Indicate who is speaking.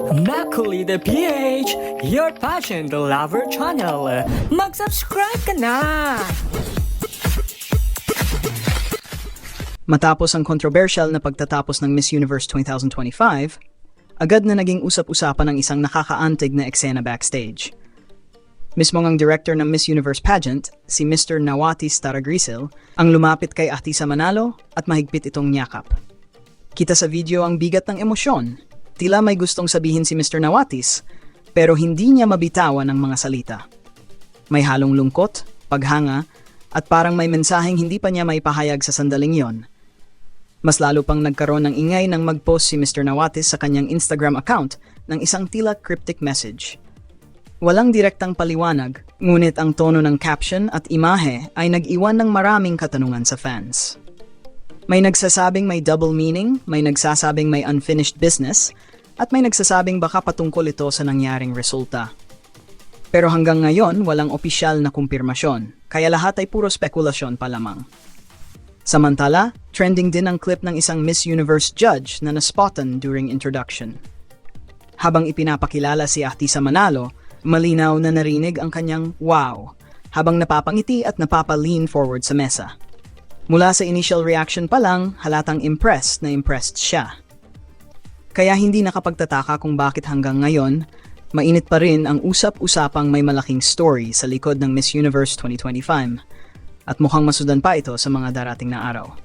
Speaker 1: Makulit PH, your passion the lover channel. Mag-subscribe ka na!
Speaker 2: Matapos ang controversial na pagtatapos ng Miss Universe 2025, agad na naging usap-usapan ang isang nakakaantig na eksena backstage. Mismo ang director ng Miss Universe pageant, si Mr. Nawatis Taragrisil, ang lumapit kay Atisa Manalo at mahigpit itong niyakap. Kita sa video ang bigat ng emosyon. Tila may gustong sabihin si Mr. Nawatis, pero hindi niya mabitawan ang mga salita. May halong lungkot, paghanga, at parang may mensaheng hindi pa niya maipahayag sa sandaling yon. Mas lalo pang nagkaroon ng ingay nang mag-post si Mr. Nawatis sa kanyang Instagram account ng isang tila cryptic message. Walang direktang paliwanag, ngunit ang tono ng caption at imahe ay nag-iwan ng maraming katanungan sa fans. May nagsasabing may double meaning, may nagsasabing may unfinished business, at may nagsasabing baka patungkol ito sa nangyaring resulta. Pero hanggang ngayon, walang opisyal na kumpirmasyon, kaya lahat ay puro spekulasyon pa lamang. Samantala, trending din ang clip ng isang Miss Universe judge na naspotan during introduction. Habang ipinapakilala si Atisa Manalo, malinaw na narinig ang kanyang wow, habang napapangiti at napapa-lean forward sa mesa. Mula sa initial reaction pa lang, halatang impressed na impressed siya. Kaya hindi nakapagtataka kung bakit hanggang ngayon, mainit pa rin ang usap-usapang may malaking story sa likod ng Miss Universe 2025 at mukhang masudan pa ito sa mga darating na araw.